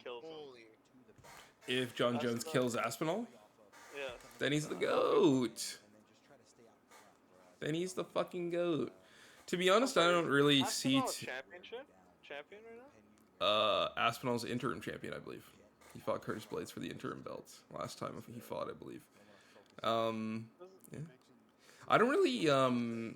kills him. If John Jones kills Aspinall, Yeah. then he's the GOAT. Then he's the fucking GOAT. To be honest, I don't really see Aspinall championship champion right now. Aspinall's interim champion, I believe. He fought Curtis Blades for the interim belt last time he fought, I believe. Yeah. I don't really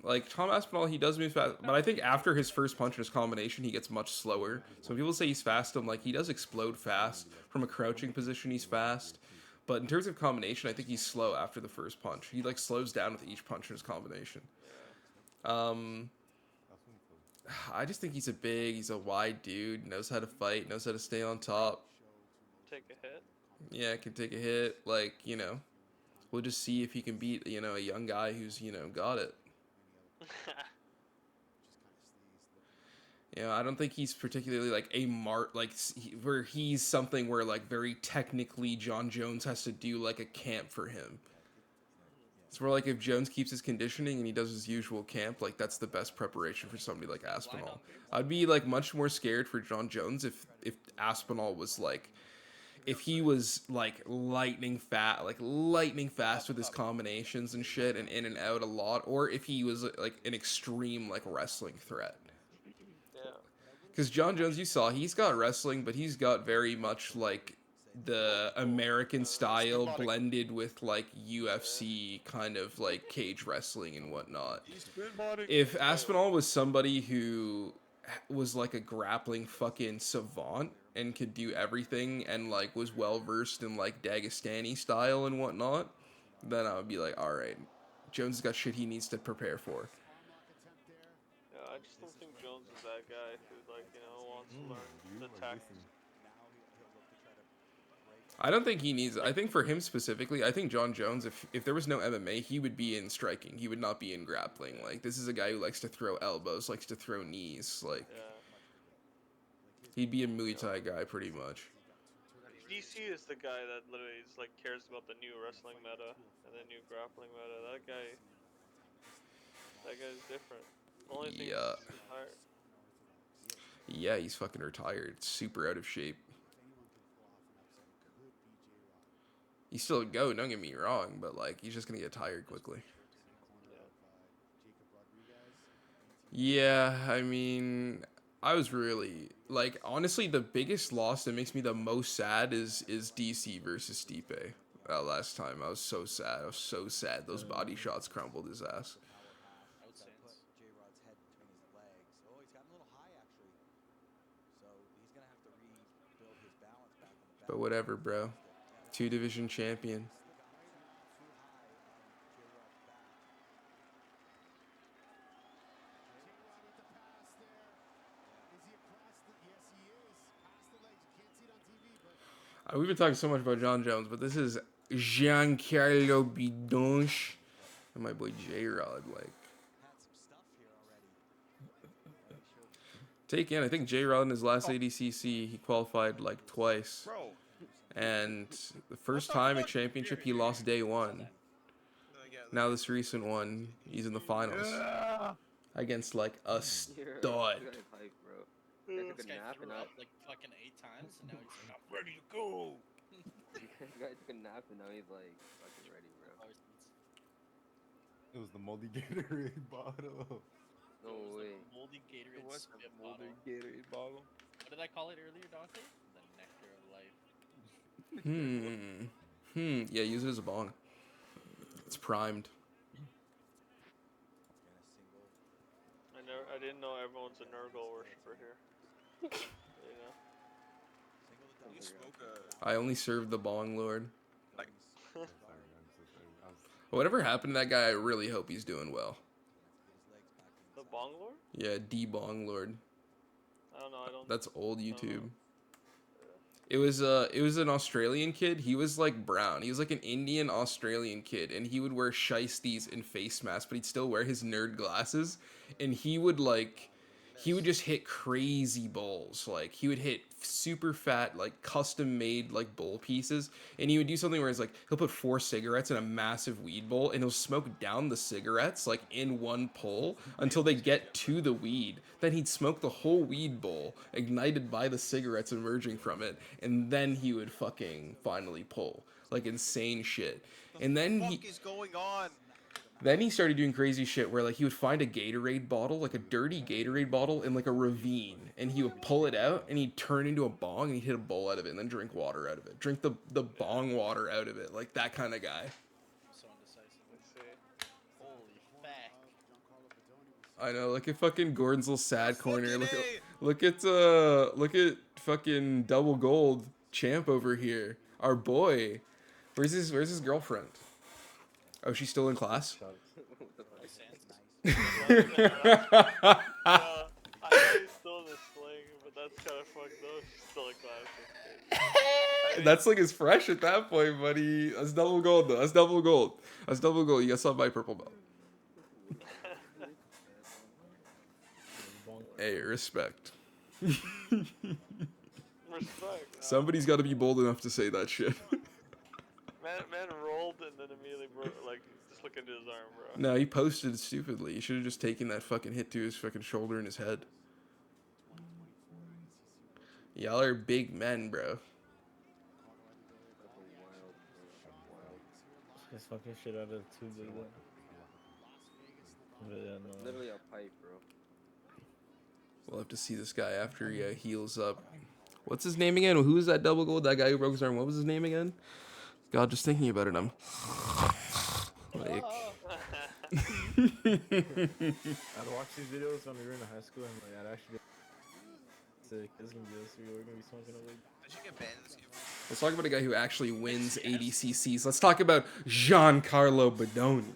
like Tom Aspinall. He does move fast, but I think after his first punch and his combination, he gets much slower. So when people say he's fast, I'm like, he does explode fast from a crouching position. He's fast, but in terms of combination, I think he's slow after the first punch. He like slows down with each punch in his combination. I just think he's a wide dude, knows how to fight, knows how to stay on top. Take a hit. Yeah, can take a hit. Like, we'll just see if he can beat, a young guy who's, got it. I don't think he's particularly like where he's something where like very technically John Jones has to do like a camp for him. It's more like if Jones keeps his conditioning and he does his usual camp, like that's the best preparation for somebody like Aspinall. I'd be like much more scared for John Jones if Aspinall was like, if he was like lightning fast with his combinations and shit and in and out a lot, or if he was like an extreme like wrestling threat. Yeah. Because John Jones, you saw, he's got wrestling, but he's got very much like the American style blended with like UFC kind of like cage wrestling and whatnot. If Aspinall was somebody who was like a grappling fucking savant and could do everything and like was well versed in like Dagestani style and whatnot, then I would be like, all right, Jones has got shit he needs to prepare for. Yeah, I just don't think Jones is that guy who wants to learn the tactics. I don't think he needs. I think for him specifically, I think John Jones, if there was no MMA, he would be in striking. He would not be in grappling. Like this is a guy who likes to throw elbows, likes to throw knees. Like he'd be a Muay Thai guy pretty much. DC is the guy that literally is like cares about the new wrestling meta and the new grappling meta. That guy's different. Only thing is he's retired. Yeah, he's fucking retired. Super out of shape. He's still a go, don't get me wrong, but like he's just gonna get tired quickly. Yeah, I mean, I was really like honestly the biggest loss that makes me the most sad is DC versus Stipe. Last time I was so sad. I was so sad. Those body shots crumbled his ass. But whatever, bro. 2-division champion. We've been talking so much about John Jones, but this is Giancarlo Bodoni and my boy J-Rod. Like, take in. I think J-Rod in his last ADCC, he qualified like twice. And the first time at championship, he lost day one. Now this recent one, he's in the finals against like a stud. I took a nap and like fucking 8 times, and now he's like, I'm ready to go. This guy took a nap and now he's like fucking ready, bro. It was the moldy Gatorade bottle. No way. Moldy Gatorade spit moldy bottle. Gatorade bottle. What did I call it earlier, Dante? The nectar of life. Yeah, use it as a bong. It's primed. I didn't know everyone's a Nurgle worshiper here. You smoke I only served the bong lord. like Whatever happened to that guy, I really hope he's doing well. The Bong Lord? Yeah, D-Bong Lord. I don't know. That's old YouTube. It was an Australian kid. He was like brown. He was like an Indian Australian kid, and he would wear shiesties and face masks, but he'd still wear his nerd glasses. And he would like, he would just hit crazy bowls. Like, he would hit super fat, like, custom-made, like, bowl pieces. And he would do something where it's like, he'll put 4 cigarettes in a massive weed bowl, and he'll smoke down the cigarettes, like, in one pull, until they get to the weed. Then he'd smoke the whole weed bowl, ignited by the cigarettes emerging from it, and then he would fucking finally pull. Like, insane shit. And then What is going on? then he started doing crazy shit where, like, he would find a Gatorade bottle, like a dirty Gatorade bottle in, like, a ravine, and he would pull it out, and he'd turn into a bong, and he'd hit a bowl out of it, and then drink water out of it. Drink the bong water out of it. Like, that kind of guy. So indecisive. Let's see. Holy fuck. I know, look at fucking Gordon's little sad corner. Fucking Look at fucking Double Gold Champ over here. Our boy. Where's his girlfriend? Oh, she's still in class? What the fuck? I know he's still in the sling, but that's kind of fucked up. She's still in class. That's like as fresh at that point, buddy. That's double gold though. That's double gold. That's double gold. You got something by purple belt. Hey, respect. Respect. Somebody's got to be bold enough to say that shit. Man rolled and then immediately like just look into his arm, bro. No, he posted stupidly. He should have just taken that fucking hit to his fucking shoulder and his head. Y'all are big men, bro. Just fucking shit out of 2 big one. But yeah, no. Literally a pipe, bro. We'll have to see this guy after he heals up. What's his name again? Who was that double gold? That guy who broke his arm. What was his name again? God, just thinking about it, I'm like. I'd watch these videos when we were in high school and like I'd actually sick. This is gonna be us. We're gonna be smoking a weed. Did you get banned in this game? Let's talk about a guy who actually wins ADCCs. Let's talk about Giancarlo Bodoni.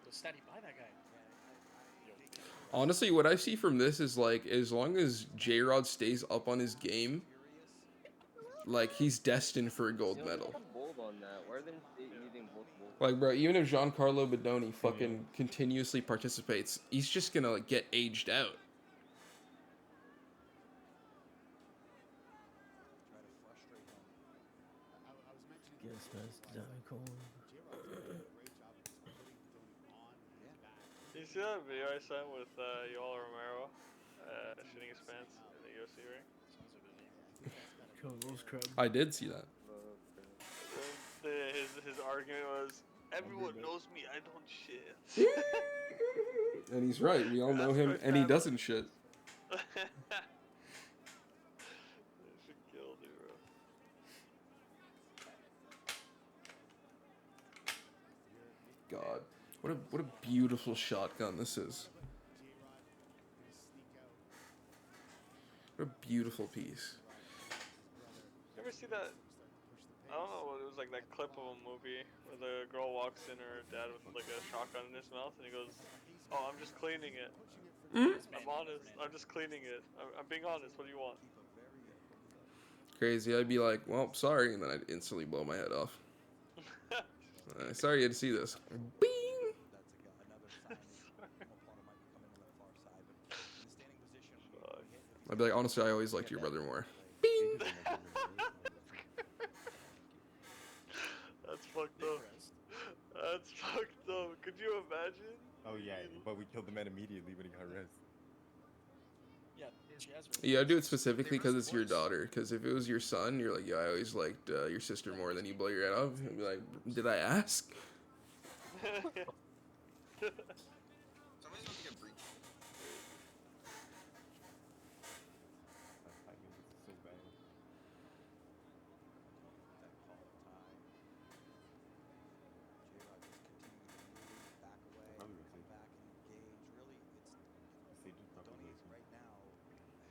Steady by that guy. Honestly, what I see from this is like, as long as J-Rod stays up on his game, like he's destined for a gold medal. Bold on that. Why are they using both bold? Like, bro, even if Giancarlo Bodoni fucking continuously participates, he's just gonna like get aged out. Get smashed down cold. You see that video I sent with Yoel Romero shitting his pants in the UFC ring? Kill those crab. I did see that. His argument was, everyone knows me, I don't shit. And he's right. We all know That's him, my and he family. doesn't shit. They should kill me, bro. God, what a beautiful shotgun this is. What a beautiful piece. You ever see that? I don't know, it was like that clip of a movie where the girl walks in, her dad with like a shotgun in his mouth, and he goes, "Oh, I'm just cleaning it. I'm honest. I'm just cleaning it. I'm being honest. What do you want?" Crazy. I'd be like, well, sorry, and then I'd instantly blow my head off. Sorry you had to see this. Bing! I'd be like, honestly, I always liked your brother more. Bing! That's fucked up. That's fucked up. Could you imagine? Oh yeah, but we killed the man immediately when he got arrested. Yeah, she has You gotta do it specifically because it's your daughter. Because if it was your son, you're like, yeah, I always liked your sister more, and then you blow your head off. You'd be like, did I ask? Somebody's about to get breached.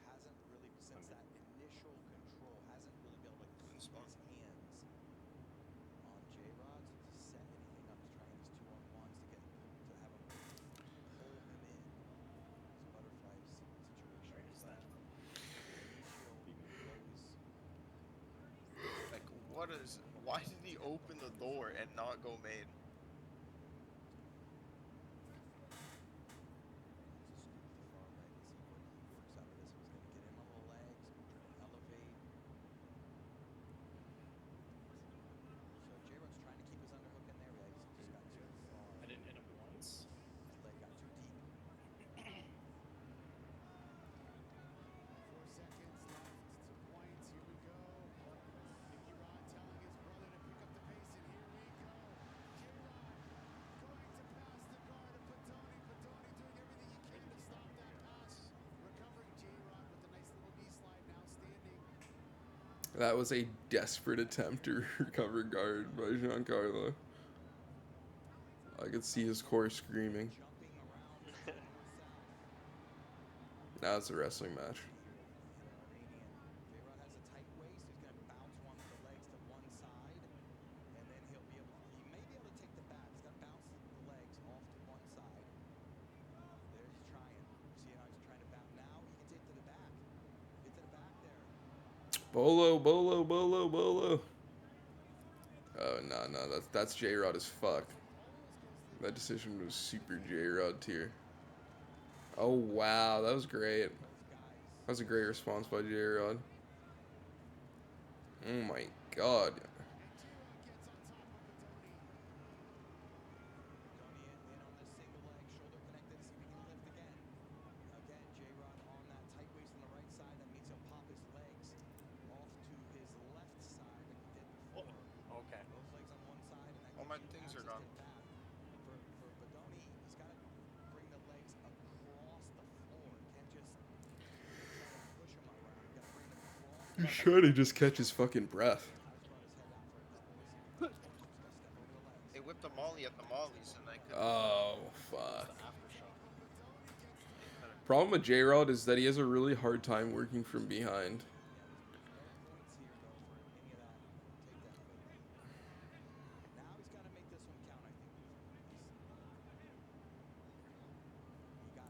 I mean, it's so bad. Probably would say. They just probably would say. Like, what is Why did he open the door and not go main? I didn't hit him once. That was a desperate attempt to recover guard by Giancarlo. I could see his core screaming. Now it's a wrestling match. Bolo, bolo, bolo, bolo. Oh, no, that's J-Rod as fuck. That decision was super J-Rod tier. Oh, wow, that was great. That was a great response by J-Rod. Oh my god. Okay. All my things are gone. He's trying to just catch his fucking breath. They whipped a molly at the mollies and I couldn't. Oh, fuck. Aftershock. Problem with J-Rod is that he has a really hard time working from behind.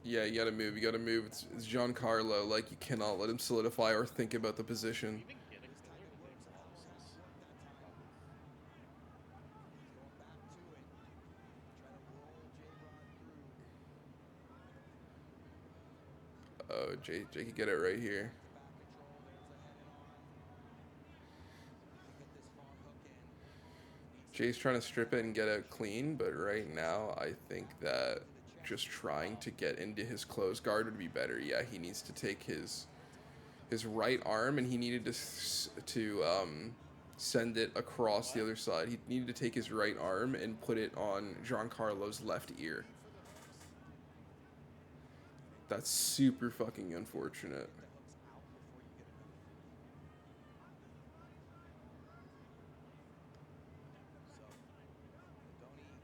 Yeah, you gotta move. It's Giancarlo. Like, you cannot let him solidify or think about the position. Even get a killer with those houses. Oh, Jay could get it right here. Jay's trying to strip it and get out clean, but right now I think that just trying to get into his close guard would be better. Yeah, he needs to take his right arm, and he needed to send it across the other side. He needed to take his right arm and put it on Giancarlo's left ear. That's super fucking unfortunate.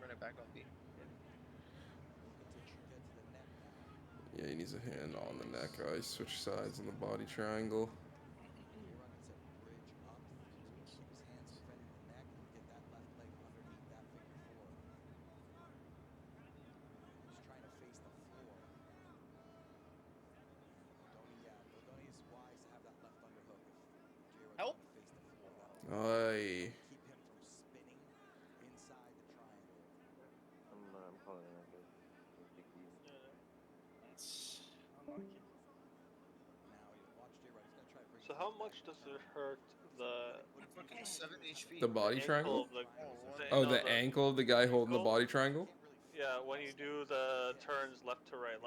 Run it back on B. Yeah, he needs a hand on the neck. I switch sides on the body triangle. Help! Aye. I'm calling it like That's unlucky. So how much does it hurt the Fucking 7 HP. The body ankle triangle? of the, Oh, no, the ankle of the guy holding the ankle? body triangle? Yeah, when you do the turns left to right,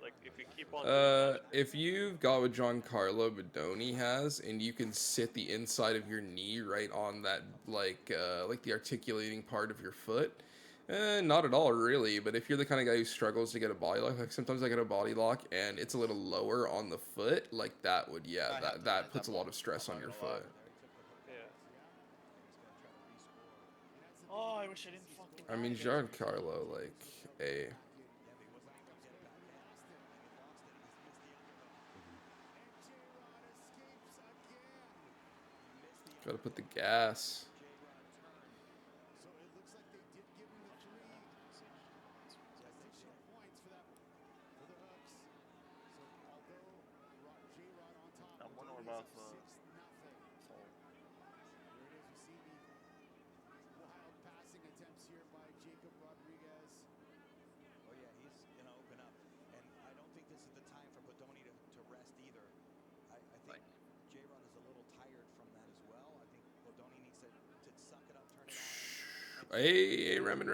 like if you keep on doing that. If you've got what Giancarlo Bodoni has, and you can sit the inside of your knee right on that, like the articulating part of your foot, not at all, really. But if you're the kind of guy who struggles to get a body lock, like sometimes I get a body lock and it's a little lower on the foot, like that would, yeah, I have to that learn puts a that lot more. of stress I'm on not your gonna lie. foot. Yeah. Oh, I wish I didn't fucking. I mean, Giancarlo, like, a... Gotta put the gas. I'm wondering about Hey, Ramen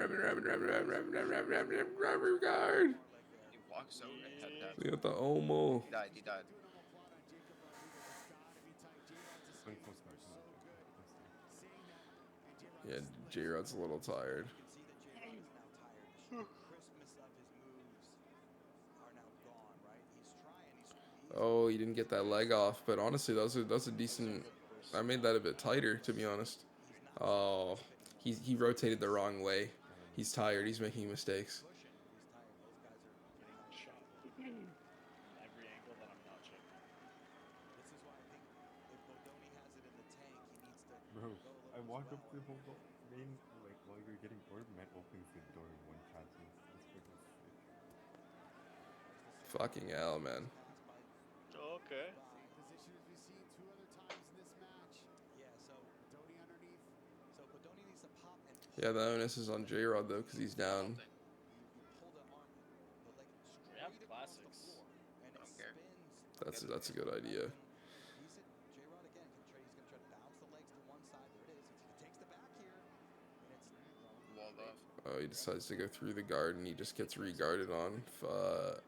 guard. He walks out and tap. We got the Omo. He died. He died. Going full start. Yeah, J-Rod's a little tired. Oh, he didn't get that leg off, but honestly, that was a decent. I made that a bit tighter, to be honest. Oh, he rotated the wrong way. He's tired. He's making mistakes. Every angle that I'm not checking. Bro, I walked up to the whole main, like, while you were getting orb, man opens the door in one shot. That's freaking sick. Fucking hell, man. Okay. Yeah, the onus is on J-Rod, though, because he's down. We have classics. I don't care. That's a good idea. Walled off. Oh, he decides to go through the guard, and he just gets re-guarded on. Fuck.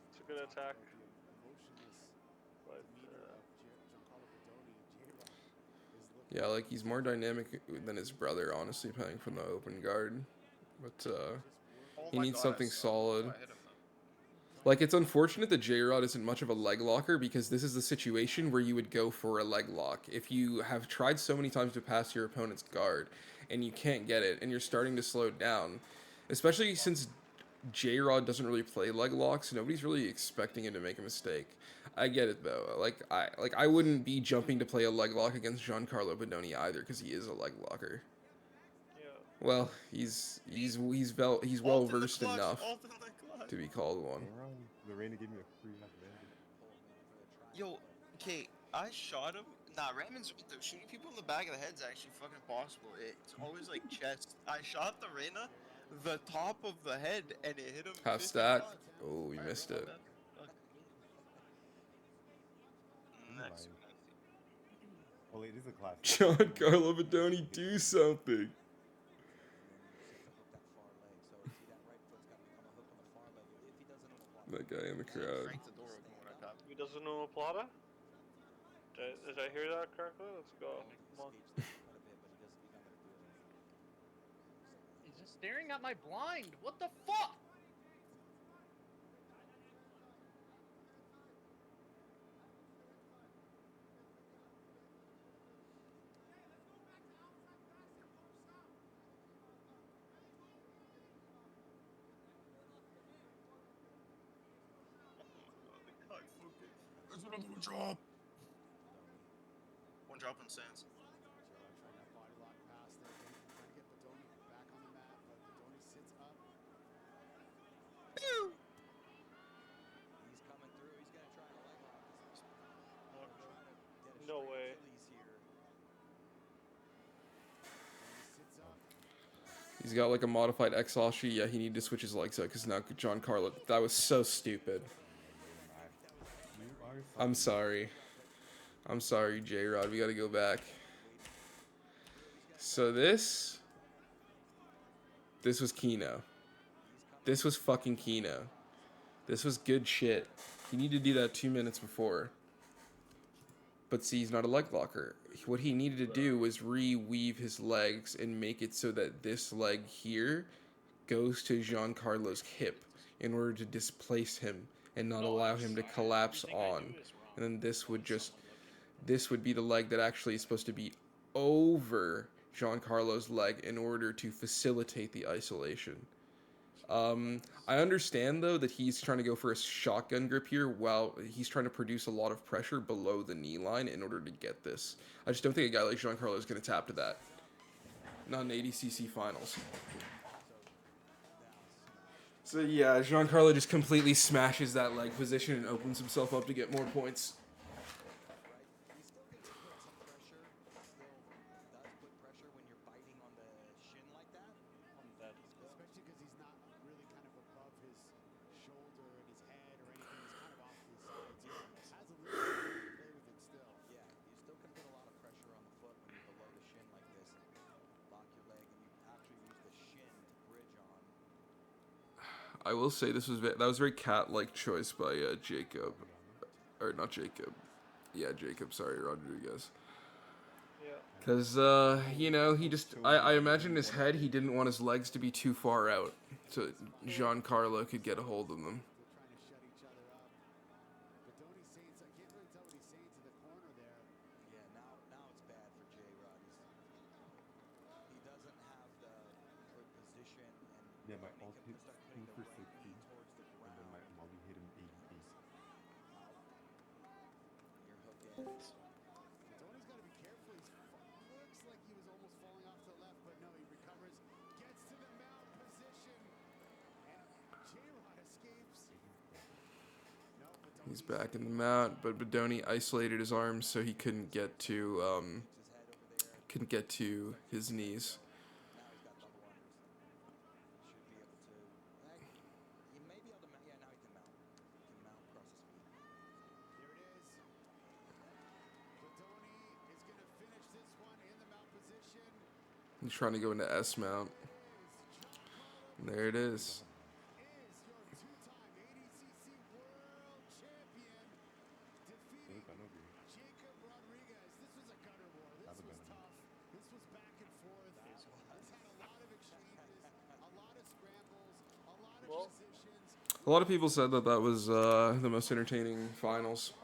It's a good attack. But, Yeah, like, he's more dynamic than his brother, honestly, playing from the open guard. But, Oh he my needs God, something I saw him. solid. I hit him, though. Like, it's unfortunate that J-Rod isn't much of a leg locker, because this is the situation where you would go for a leg lock. If you have tried so many times to pass your opponent's guard, and you can't get it, and you're starting to slow down, especially since J-Rod doesn't really play leg locks, nobody's really expecting him to make a mistake. I get it, though. I wouldn't be jumping to play a leg lock against Giancarlo Bodoni either, because he is a leg locker. yeah. Well, he's well versed enough to be called one. Around, Lorena gave me a free advantage. Yo, okay, I shot him. Nah, Ramon's shooting people in the back of the head's actually fucking possible. It's always like chest. I shot the Reyna, the top of the head, and it hit him. Half 50 stack. times. Oh, we missed it. Next. Well, it is a classic. Giancarlo Bodoni, do something. That guy in the crowd. Crank the door open when I tap. He doesn't know a plata? Did I hear that correctly? Let's go. Come on. He's just staring at my blind. What the fuck? There's another drop. One drop on Sands. Pew! No way. He's got like a modified exhaustion. Yeah, he needed to switch his legs out because now Giancarlo. That was so stupid. I'm sorry. I'm sorry, J-Rod. We gotta go back. So this was Kino. This was fucking Kino. This was good shit. He needed to do that 2 minutes before. But see, he's not a leg locker. What he needed to do was re-weave his legs and make it so that this leg here goes to Giancarlo's hip in order to displace him and not allow him to collapse on. And then this would be the leg that actually is supposed to be over Giancarlo's leg in order to facilitate the isolation. I understand, though, that he's trying to go for a shotgun grip here while he's trying to produce a lot of pressure below the knee line in order to get this. I just don't think a guy like Giancarlo is going to tap to that. Not in ADCC finals. So yeah, Giancarlo just completely smashes that leg position and opens himself up to get more points. I will say this was that was very cat-like choice by Jacob, or not Jacob. Yeah, Jacob. Sorry, Rodriguez. Yeah. Because, you know, he just, I imagine in his head he didn't want his legs to be too far out so Giancarlo could get a hold of them. Yeah, now it's bad for J-Rod. He doesn't have the good position, and Yeah, my make ult him hit start 2 putting the for right 60, knee towards the and then my ground. molly hit him 88. Your hook ends. Bodoni's got to be careful. Looks like he was almost falling off to the left, but no, he recovers, gets to the mount position, and J-Rod escapes. No, Bodoni He's back in the mount, but Bodoni isolated his arms so he couldn't get to, his knees. Now he's got double unders. Should be able to. He may be able to mount. Yeah, now he can mount. He can mount across his feet. There it is. Bodoni is going to finish this one in the mount position. He's trying to go into S mount. And there it is. Is your two-time ADCC World Champion defeating Jacob Rodriguez. This was a gutter war. This was tough. This was back and forth. This had a lot of exchanges, a lot of scrambles, a lot of positions. A lot of people said that that was the most entertaining finals.